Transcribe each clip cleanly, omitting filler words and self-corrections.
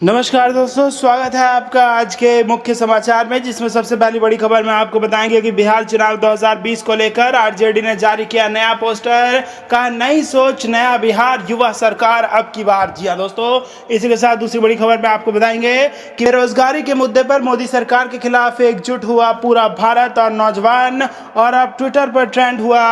नमस्कार दोस्तों, स्वागत है आपका आज के मुख्य समाचार में, जिसमें सबसे पहली बड़ी खबर में आपको बताएंगे कि बिहार चुनाव 2020 को लेकर आरजेडी ने जारी किया नया पोस्टर। कहा नई सोच नया बिहार, युवा सरकार अब की बार। जी हाँ दोस्तों, इसी के साथ दूसरी बड़ी खबर में आपको बताएंगे कि बेरोजगारी के मुद्दे पर मोदी सरकार के खिलाफ एकजुट हुआ पूरा भारत और नौजवान, और अब ट्विटर पर ट्रेंड हुआ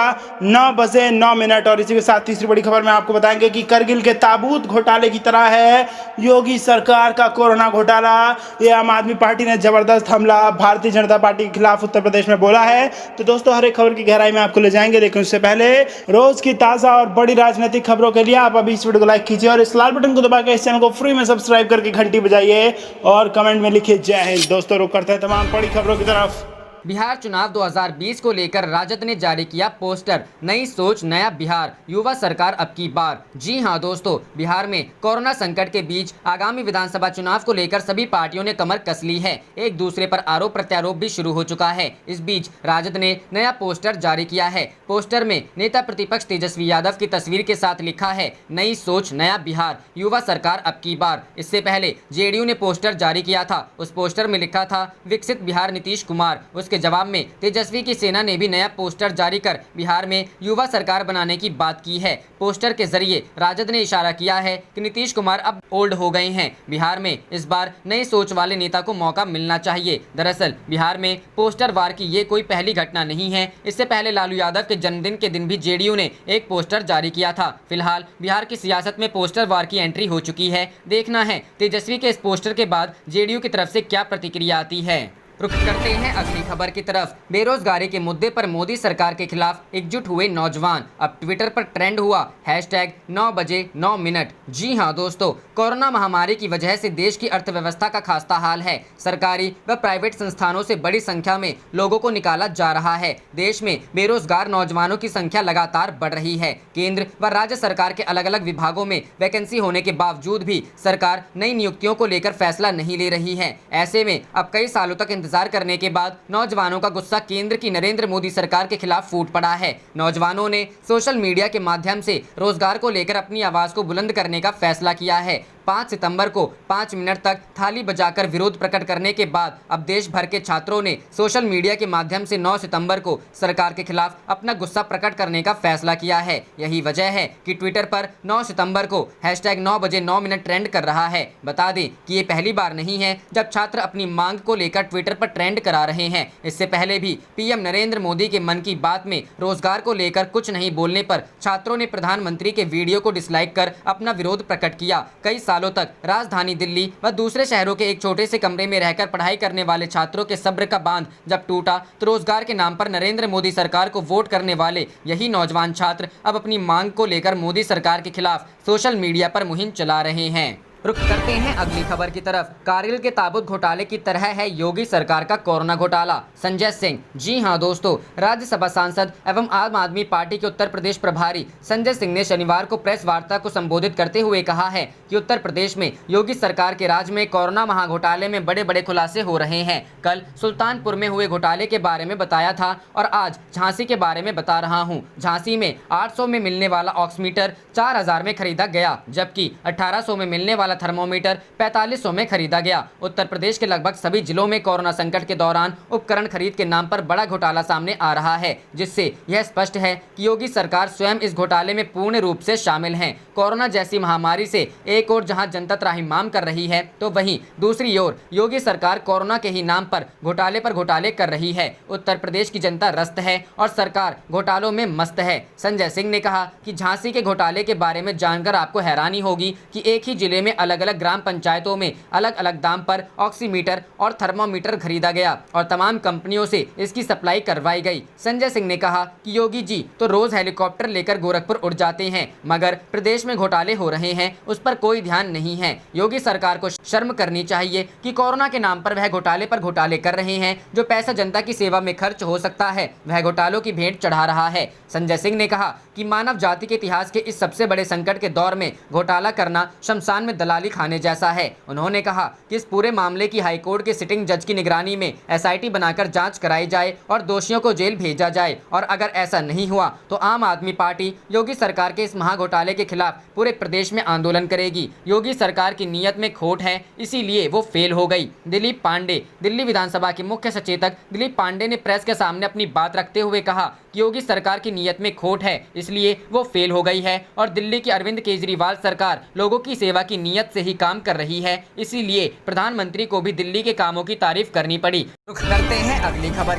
9 बजे 9 मिनट। और इसी के साथ तीसरी बड़ी खबर में आपको बताएंगे कि करगिल के ताबूत घोटाले की तरह है योगी सरकार का कोरोना घोटाला। ये आम आदमी पार्टी ने जबरदस्त हमला भारतीय जनता पार्टी के खिलाफ उत्तर प्रदेश में बोला है। तो दोस्तों, हर एक खबर की गहराई में आपको ले जाएंगे, लेकिन उससे पहले रोज की ताजा और बड़ी राजनीतिक खबरों के लिए आप अभी इस वीडियो को लाइक कीजिए और इस लाल बटन को दबाकर इस चैनल को फ्री में सब्सक्राइब करके घंटी बजाइए और कमेंट में लिखिए जय हिंद। दोस्तों, रुक करते हैं तमाम बड़ी खबरों की तरफ। बिहार चुनाव 2020 को लेकर राजद ने जारी किया पोस्टर, नई सोच नया बिहार, युवा सरकार अब की बार। जी हां दोस्तों, बिहार में कोरोना संकट के बीच आगामी विधानसभा चुनाव को लेकर सभी पार्टियों ने कमर कस ली है। एक दूसरे पर आरोप प्रत्यारोप भी शुरू हो चुका है। इस बीच राजद ने नया पोस्टर जारी किया है। पोस्टर में नेता प्रतिपक्ष तेजस्वी यादव की तस्वीर के साथ लिखा है नई सोच नया बिहार, युवा सरकार अब की बार। इससे पहले जेडीयू ने पोस्टर जारी किया था। उस पोस्टर में लिखा था विकसित बिहार नीतीश कुमार। उसके जवाब में तेजस्वी की सेना ने भी नया पोस्टर जारी कर बिहार में युवा सरकार बनाने की बात की है। पोस्टर के जरिए राजद ने इशारा किया है कि नीतीश कुमार अब ओल्ड हो गए हैं। बिहार में इस बार नई सोच वाले नेता को मौका मिलना चाहिए। दरअसल बिहार में पोस्टर वार की ये कोई पहली घटना नहीं है। इससे पहले लालू यादव के जन्मदिन के दिन भी जेडीयू ने एक पोस्टर जारी किया था। फिलहाल बिहार की सियासत में पोस्टर वार की एंट्री हो चुकी है। देखना है तेजस्वी के इस पोस्टर के बाद जेडीयू की तरफ से क्या प्रतिक्रिया आती है। रुख करते हैं अगली खबर की तरफ। बेरोजगारी के मुद्दे पर मोदी सरकार के खिलाफ एकजुट हुए नौजवान। अब ट्विटर पर ट्रेंड हुआ हैशटैग 9 बजे 9 मिनट। जी हां दोस्तों, कोरोना महामारी की वजह से देश की अर्थव्यवस्था का खास्ता हाल है। सरकारी व प्राइवेट संस्थानों से बड़ी संख्या में लोगों को निकाला जा रहा है। देश में बेरोजगार नौजवानों की संख्या लगातार बढ़ रही है। केंद्र व राज्य सरकार के अलग अलग विभागों में वैकेंसी होने के बावजूद भी सरकार नई नियुक्तियों को लेकर फैसला नहीं ले रही है। ऐसे में अब कई सालों तक इंतजार करने के बाद नौजवानों का गुस्सा केंद्र की नरेंद्र मोदी सरकार के खिलाफ फूट पड़ा है। नौजवानों ने सोशल मीडिया के माध्यम से रोजगार को लेकर अपनी आवाज को बुलंद करने का फैसला किया है। 5 सितंबर को 5 मिनट तक थाली बजाकर विरोध प्रकट करने के बाद अब देश भर के छात्रों ने सोशल मीडिया के माध्यम से 9 सितंबर को सरकार के खिलाफ अपना गुस्सा प्रकट करने का फैसला किया है। यही वजह है कि ट्विटर पर 9 सितंबर को हैशटैग 9 बजे 9 मिनट ट्रेंड कर रहा है। बता दें कि ये पहली बार नहीं है जब छात्र अपनी मांग को लेकर ट्विटर पर ट्रेंड करा रहे हैं। इससे पहले भी पीएम नरेंद्र मोदी के मन की बात में रोजगार को लेकर कुछ नहीं बोलने पर छात्रों ने प्रधानमंत्री के वीडियो को डिसलाइक कर अपना विरोध प्रकट किया। कई सालों तक राजधानी दिल्ली व दूसरे शहरों के एक छोटे से कमरे में रहकर पढ़ाई करने वाले छात्रों के सब्र का बांध जब टूटा तो रोजगार के नाम पर नरेंद्र मोदी सरकार को वोट करने वाले यही नौजवान छात्र अब अपनी मांग को लेकर मोदी सरकार के खिलाफ सोशल मीडिया पर मुहिम चला रहे हैं। रुख करते हैं अगली खबर की तरफ। कारगिल के ताबूत घोटाले की तरह है योगी सरकार का कोरोना घोटाला। संजय सिंह। जी हां दोस्तों, राज्यसभा सांसद एवं आम आदमी पार्टी के उत्तर प्रदेश प्रभारी संजय सिंह ने शनिवार को प्रेस वार्ता को संबोधित करते हुए कहा है कि उत्तर प्रदेश में योगी सरकार के राज में कोरोना महाघोटाले में बड़े बड़े खुलासे हो रहे हैं। कल सुल्तानपुर में हुए घोटाले के बारे में बताया था और आज झांसी के बारे में बता रहा हूँ। झांसी में 800 में मिलने वाला ऑक्सीमीटर 4000 में खरीदा गया, जबकि 1800 में मिलने वाला थर्मोमीटर 4500 में खरीदा गया। उत्तर प्रदेश के लगभग सभी जिलों में कोरोना संकट के दौरान उपकरण खरीद के नाम पर बड़ा घोटाला सामने आ रहा है, जिससे यह स्पष्ट है कि योगी सरकार स्वयं इस घोटाले में पूर्ण रूप से शामिल है। कोरोना जैसी महामारी से एक ओर जहां जनता त्राहिमाम कर रही है, तो वहीं दूसरी ओर योगी सरकार कोरोना के ही नाम पर घोटाले कर रही है। उत्तर प्रदेश की जनता रस्त है और सरकार घोटालों में मस्त है। संजय सिंह ने कहा कि झांसी के घोटाले के बारे में जानकर आपको हैरानी होगी कि एक ही जिले में अलग अलग ग्राम पंचायतों में अलग अलग दाम पर ऑक्सीमीटर और थर्मोमीटर खरीदा गया और तमाम कंपनियों से इसकी सप्लाई करवाई गई। संजय सिंह ने कहा कि योगी जी तो रोज हेलीकॉप्टर लेकर गोरखपुर उड़ जाते हैं, मगर प्रदेश में घोटाले हो रहे हैं उस पर कोई ध्यान नहीं है। योगी सरकार को शर्म करनी चाहिए कि कोरोना के नाम पर वह घोटाले पर घोटाले कर रहे हैं। जो पैसा जनता की सेवा में खर्च हो सकता है वह घोटालों की भेंट चढ़ा रहा है। संजय सिंह ने कहा कि मानव जाति के इतिहास के इस सबसे बड़े संकट के दौर में घोटाला करना शमशान में दलाली खाने जैसा है। उन्होंने कहा कि इस पूरे मामले की हाईकोर्ट के सिटिंग जज की निगरानी में SIT बनाकर जांच कराई जाए और दोषियों को जेल भेजा जाए, और अगर ऐसा नहीं हुआ तो आम आदमी पार्टी योगी सरकार के इस महाघोटाले के खिलाफ पूरे प्रदेश में आंदोलन करेगी। योगी सरकार की नीयत में खोट है, इसीलिए वो फेल हो गई। दिलीप पांडे। दिल्ली विधानसभा के मुख्य सचेतक दिलीप पांडे ने प्रेस के सामने अपनी बात रखते हुए कहा कि योगी सरकार की नीयत में खोट है, इसलिए वो फेल हो गई है, और दिल्ली की अरविंद केजरीवाल सरकार लोगों की सेवा की नीयत से ही काम कर रही है, इसीलिए प्रधानमंत्री को भी दिल्ली के कामों की तारीफ करनी पड़ी। रुख करते हैं अगली खबर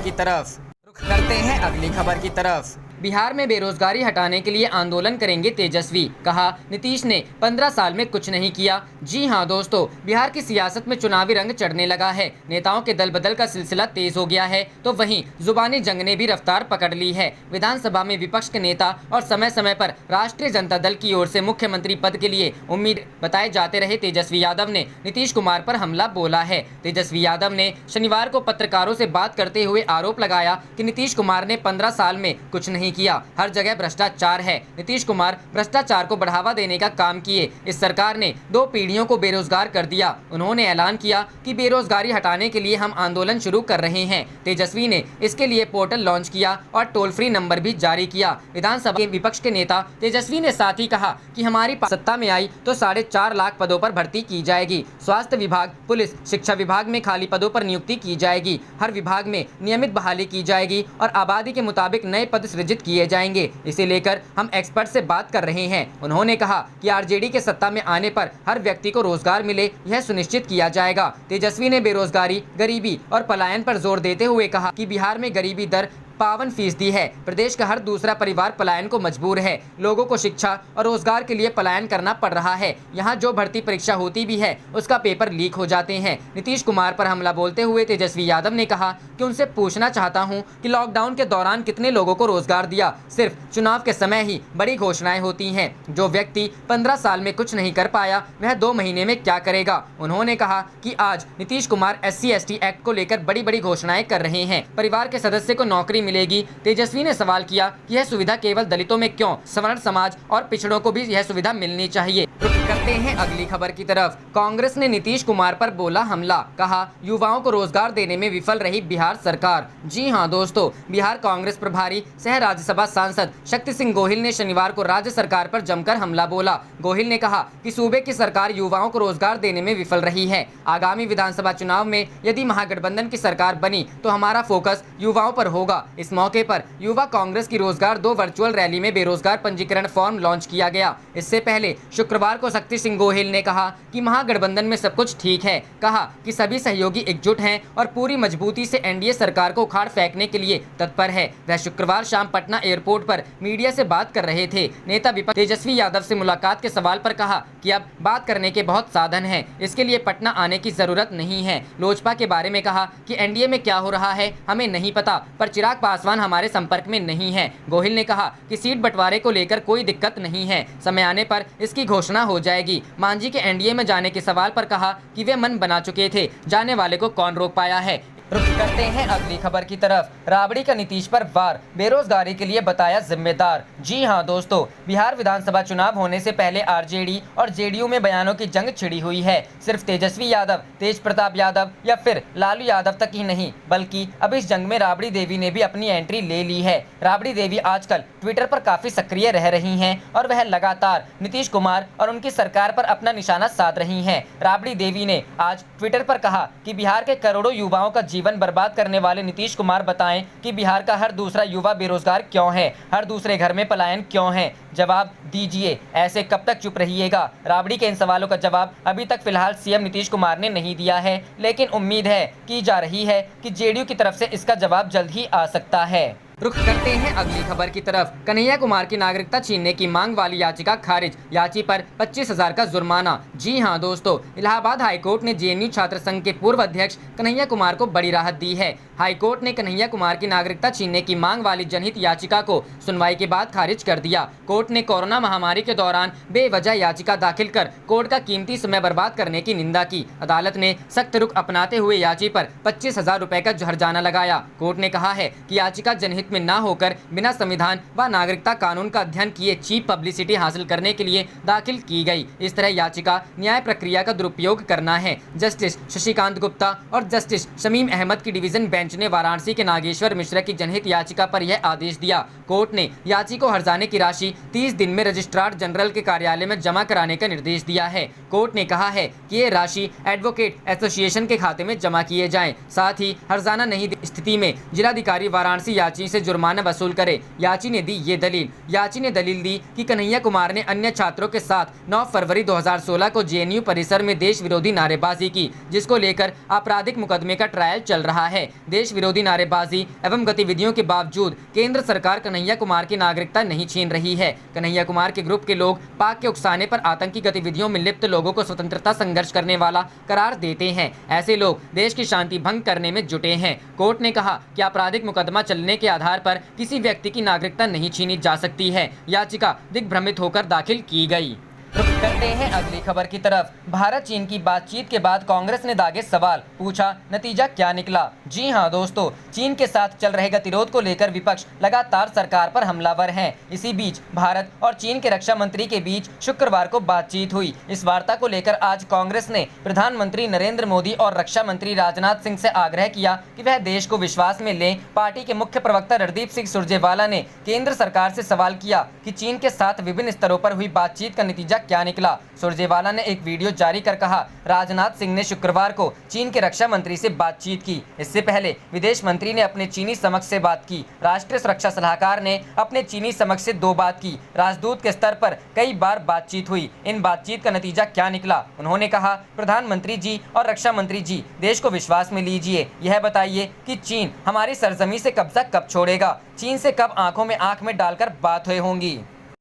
की तरफ। बिहार में बेरोजगारी हटाने के लिए आंदोलन करेंगे तेजस्वी, कहा नीतीश ने 15 साल में कुछ नहीं किया। जी हां दोस्तों, बिहार की सियासत में चुनावी रंग चढ़ने लगा है। नेताओं के दल बदल का सिलसिला तेज हो गया है, तो वहीं जुबानी जंग ने भी रफ्तार पकड़ ली है। विधानसभा में विपक्ष के नेता और समय समय पर राष्ट्रीय जनता दल की ओर से मुख्यमंत्री पद के लिए उम्मीद बताए जाते रहे तेजस्वी यादव ने नीतीश कुमार पर हमला बोला है। तेजस्वी यादव ने शनिवार को पत्रकारों से बात करते हुए आरोप लगाया कि नीतीश कुमार ने 15 साल में कुछ नहीं किया, हर जगह भ्रष्टाचार है। नीतीश कुमार भ्रष्टाचार को बढ़ावा देने का काम किए। इस सरकार ने 2 पीढ़ियों को बेरोजगार कर दिया। उन्होंने ऐलान किया कि बेरोजगारी हटाने के लिए हम आंदोलन शुरू कर रहे हैं। तेजस्वी ने इसके लिए पोर्टल लॉन्च किया और टोल फ्री नंबर भी जारी किया। विधानसभा के विपक्ष के नेता तेजस्वी ने साथ ही कहा कि हमारी सत्ता में आई तो 4.5 लाख पदों पर भर्ती की जाएगी। स्वास्थ्य विभाग, पुलिस, शिक्षा विभाग में खाली पदों पर नियुक्ति की जाएगी। हर विभाग में नियमित बहाली की जाएगी और आबादी के मुताबिक नए पद सृजित किए जाएंगे। इसे लेकर हम एक्सपर्ट से बात कर रहे हैं। उन्होंने कहा कि आरजेडी के सत्ता में आने पर हर व्यक्ति को रोजगार मिले, यह सुनिश्चित किया जाएगा। तेजस्वी ने बेरोजगारी, गरीबी और पलायन पर जोर देते हुए कहा कि बिहार में गरीबी दर 52% है। प्रदेश का हर दूसरा परिवार पलायन को मजबूर है। लोगों को शिक्षा और रोजगार के लिए पलायन करना पड़ रहा है। यहाँ जो भर्ती परीक्षा होती भी है उसका पेपर लीक हो जाते हैं। नीतीश कुमार पर हमला बोलते हुए तेजस्वी यादव ने कहा कि उनसे पूछना चाहता हूँ कि लॉकडाउन के दौरान कितने लोगों को रोजगार दिया। सिर्फ चुनाव के समय ही बड़ी घोषणाएं होती हैं। जो व्यक्ति 15 साल में कुछ नहीं कर पाया वह 2 महीने में क्या करेगा। उन्होंने कहा कि आज नीतीश कुमार SC/ST एक्ट को लेकर बड़ी बड़ी घोषणाएं कर रहे हैं। परिवार के सदस्य को नौकरी मिलेगी। तेजस्वी ने सवाल किया कि यह सुविधा केवल दलितों में क्यों, सवर्ण समाज और पिछड़ों को भी यह सुविधा मिलनी चाहिए। करते हैं अगली खबर की तरफ। कांग्रेस ने नीतीश कुमार पर बोला हमला, कहा युवाओं को रोजगार देने में विफल रही बिहार सरकार। जी हां दोस्तों, बिहार कांग्रेस प्रभारी सह राज्यसभा सांसद शक्ति सिंह गोहिल ने शनिवार को राज्य सरकार पर जमकर हमला बोला। गोहिल ने कहा कि सूबे की सरकार युवाओं को रोजगार देने में विफल रही है। आगामी विधानसभा चुनाव में यदि महागठबंधन की सरकार बनी तो हमारा फोकस युवाओं पर होगा। इस मौके पर युवा कांग्रेस की रोजगार 2 वर्चुअल रैली में बेरोजगार पंजीकरण फॉर्म लॉन्च किया गया। इससे पहले शुक्रवार को शक्ति सिंह गोहिल ने कहा कि महागठबंधन में सब कुछ ठीक है। कहा कि सभी सहयोगी एकजुट हैं और पूरी मजबूती से NDA सरकार को उखाड़ फेंकने के लिए तत्पर है। वह शुक्रवार शाम पटना एयरपोर्ट पर मीडिया से बात कर रहे थे। नेता विपक्ष तेजस्वी यादव से मुलाकात के सवाल पर कहा कि अब बात करने के बहुत साधन हैं, इसके लिए पटना आने की जरूरत नहीं है। लोजपा के बारे में कहा कि NDA में क्या हो रहा है हमें नहीं पता, पर चिराग पासवान हमारे संपर्क में नहीं है। गोहिल ने कहा कि सीट बंटवारे को लेकर कोई दिक्कत नहीं है, समय आने पर इसकी घोषणा हो जाएगी। मांझी के NDA में जाने के सवाल पर कहा कि वे मन बना चुके थे, जाने वाले को कौन रोक पाया है। रुख करते हैं अगली खबर की तरफ। राबड़ी का नीतीश पर वार, बेरोजगारी के लिए बताया जिम्मेदार। जी हां दोस्तों, बिहार विधानसभा चुनाव होने से पहले RJD और JDU में बयानों की जंग छिड़ी हुई है। सिर्फ तेजस्वी यादव, तेज प्रताप यादव या फिर लालू यादव तक ही नहीं, बल्कि अब इस जंग में राबड़ी देवी ने भी अपनी एंट्री ले ली है। राबड़ी देवी आजकल ट्विटर पर काफी सक्रिय रह रही हैं और वह लगातार नीतीश कुमार और उनकी सरकार पर अपना निशाना साध रही हैं। राबड़ी देवी ने आज ट्विटर पर कहा कि बिहार के करोड़ों युवाओं का जीवन बर्बाद करने वाले नीतीश कुमार बताएं कि बिहार का हर दूसरा युवा बेरोजगार क्यों है, हर दूसरे घर में पलायन क्यों है, जवाब दीजिए, ऐसे कब तक चुप रहिएगा। राबड़ी के इन सवालों का जवाब अभी तक फिलहाल CM नीतीश कुमार ने नहीं दिया है, लेकिन उम्मीद है की जा रही है कि JDU की तरफ से इसका जवाब जल्द ही आ सकता है। रुख करते हैं अगली खबर की तरफ। कन्हैया कुमार की नागरिकता छीनने की मांग वाली याचिका खारिज, याची पर 25,000 का जुर्माना। जी हां दोस्तों, इलाहाबाद हाईकोर्ट ने JNU छात्र संघ के पूर्व अध्यक्ष कन्हैया कुमार को बड़ी राहत दी है। हाईकोर्ट ने कन्हैया कुमार की नागरिकता छीनने की मांग वाली जनहित याचिका को सुनवाई के बाद खारिज कर दिया। कोर्ट ने कोरोना महामारी के दौरान बेवजह याचिका दाखिल कर कोर्ट का कीमती समय बर्बाद करने की निंदा की। अदालत ने सख्त रुख अपनाते हुए याची पर 25,000 रुपए का हर्जाना लगाया। कोर्ट ने कहा है कि याचिका जनहित हित में न होकर बिना संविधान व नागरिकता कानून का अध्ययन किए चीप पब्लिसिटी हासिल करने के लिए दाखिल की गई। इस तरह याचिका न्याय प्रक्रिया का दुरुपयोग करना है। जस्टिस शशिकांत गुप्ता और जस्टिस शमीम अहमद की डिवीजन बेंच ने वाराणसी के नागेश्वर मिश्रा की जनहित याचिका पर यह आदेश दिया। कोर्ट ने याची को हर्जाने की राशि 30 दिन में रजिस्ट्रार जनरल के कार्यालय में जमा कराने का निर्देश दिया है। कोर्ट ने कहा है कि ये राशि एडवोकेट एसोसिएशन के खाते में जमा किए जाएं। साथ ही हर्जाना नहीं स्थिति में जिलाधिकारी वाराणसी याची से जुर्माना वसूल करे। याची ने दी ये दलील। याची ने दलील दी कि कन्हैया कुमार ने अन्य छात्रों के साथ 9 फरवरी 2016 को जेएनयू परिसर में देश विरोधी नारेबाजी की, जिसको लेकर आपराधिक मुकदमे का ट्रायल चल रहा है। देश विरोधी नारेबाजी एवं गतिविधियों के बावजूद केंद्र सरकार कन्हैया कुमार की नागरिकता नहीं छीन रही है। कन्हैया कुमार के ग्रुप के लोग पाक के उकसाने पर आतंकी गतिविधियों में लिप्त लोगों को स्वतंत्रता संघर्ष करने वाला करार देते हैं। ऐसे लोग देश की शांति भंग करने में जुटे हैं। कोर्ट ने कहा कि आपराधिक मुकदमा चलने के आधार पर किसी व्यक्ति की नागरिकता नहीं छीनी जा सकती है। याचिका दिग्भ्रमित होकर दाखिल की गई। करते हैं अगली खबर की तरफ। भारत चीन की बातचीत के बाद कांग्रेस ने दागे सवाल, पूछा नतीजा क्या निकला। जी हां दोस्तों, चीन के साथ चल रहे गतिरोध को लेकर विपक्ष लगातार सरकार पर हमलावर है। इसी बीच भारत और चीन के रक्षा मंत्री के बीच शुक्रवार को बातचीत हुई। इस वार्ता को लेकर आज कांग्रेस ने प्रधानमंत्री नरेंद्र मोदी और रक्षा मंत्री राजनाथ सिंह से आग्रह किया कि वह देश को विश्वास में लें। पार्टी के मुख्य प्रवक्ता रणदीप सिंह सुरजेवाला ने केंद्र सरकार से सवाल किया कि चीन के साथ विभिन्न स्तरों पर हुई बातचीत का नतीजा क्या निकला। सुरजेवाला ने एक वीडियो जारी कर कहा, राजनाथ सिंह ने शुक्रवार को चीन के रक्षा मंत्री से बातचीत की। इससे पहले विदेश मंत्री ने अपने चीनी समक्ष से बात की। राष्ट्रीय सुरक्षा सलाहकार ने अपने चीनी समक्ष से 2 बात की। राजदूत के स्तर पर कई बार बातचीत हुई। इन बातचीत का नतीजा क्या निकला? उन्होंने कहा, प्रधानमंत्री जी और रक्षा मंत्री जी, देश को विश्वास में लीजिए। यह बताइए कि चीन हमारी सरजमी से कब्जा कब छोड़ेगा? चीन से कब आंखों में आंख में डालकर बात होगी?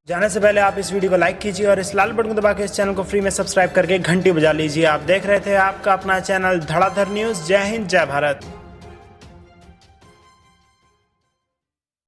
जाने से पहले आप इस वीडियो को लाइक कीजिए और इस लाल बटन को दबा के इस चैनल को फ्री में सब्सक्राइब करके घंटी बजा लीजिए। आप देख रहे थे आपका अपना चैनल धड़ाधड़ न्यूज़। जय हिंद, जय भारत।